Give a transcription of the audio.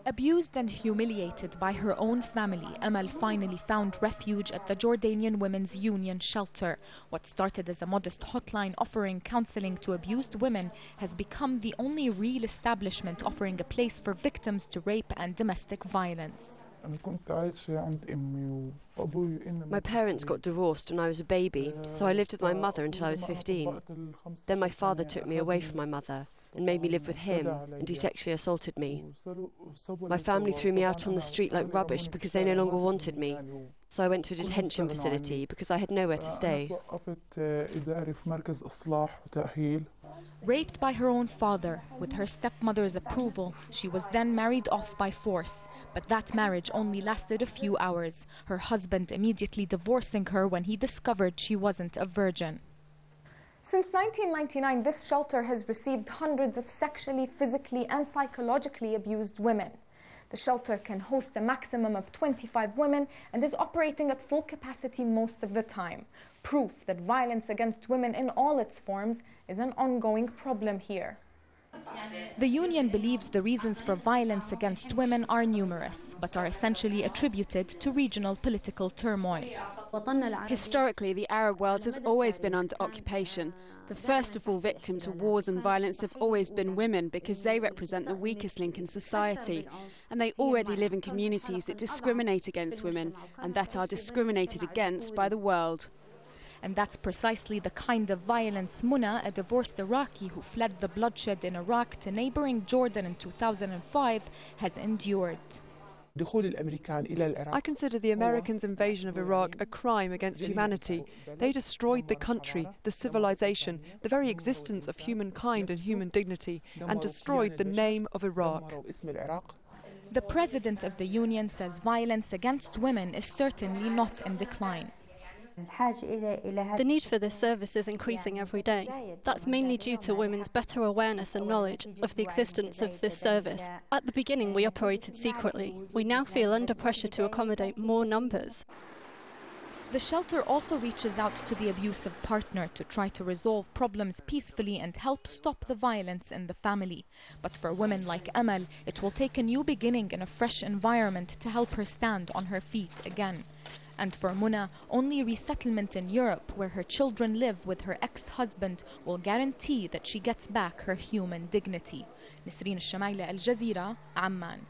Abused and humiliated by her own family, AMAL finally found refuge at the Jordanian Women's Union shelter. What started as a modest hotline offering counseling to abused women has become the only real establishment offering a place for victims to rape and domestic violence. My parents got divorced when I was a baby, so I lived with my mother until I was 15. Then my father took me away from my mother and made me live with him, and he sexually assaulted me. My family threw me out on the street like rubbish because they no longer wanted me. So I went to a detention facility because I had nowhere to stay. Raped by her own father, with her stepmother's approval, she was then married off by force. But that marriage only lasted a few hours, her husband immediately divorcing her when he discovered she wasn't a virgin. Since 1999, this shelter has received hundreds of sexually, physically, and psychologically abused women. The shelter can host a maximum of 25 women and is operating at full capacity most of the time. Proof that violence against women in all its forms is an ongoing problem here. The union believes the reasons for violence against women are numerous, but are essentially attributed to regional political turmoil. Historically, the Arab world has always been under occupation. The first of all victims of wars and violence have always been women because they represent the weakest link in society. And they already live in communities that discriminate against women and that are discriminated against by the world. And that's precisely the kind of violence Muna, a divorced Iraqi who fled the bloodshed in Iraq to neighboring Jordan in 2005, has endured. I consider the Americans' invasion of Iraq a crime against humanity. They destroyed the country, the civilization, the very existence of humankind and human dignity, and destroyed the name of Iraq. The president of the union says violence against women is certainly not in decline. The need for this service is increasing every day. That's mainly due to women's better awareness and knowledge of the existence of this service. At the beginning, we operated secretly. We now feel under pressure to accommodate more numbers. The shelter also reaches out to the abusive partner to try to resolve problems peacefully and help stop the violence in the family. But for women like AMAL, it will take a new beginning in a fresh environment to help her stand on her feet again. And for Muna, only resettlement in Europe, where her children live with her ex-husband, will guarantee that she gets back her human dignity. Nisreen, el-Shamayleh, Jazeera, AMMAN.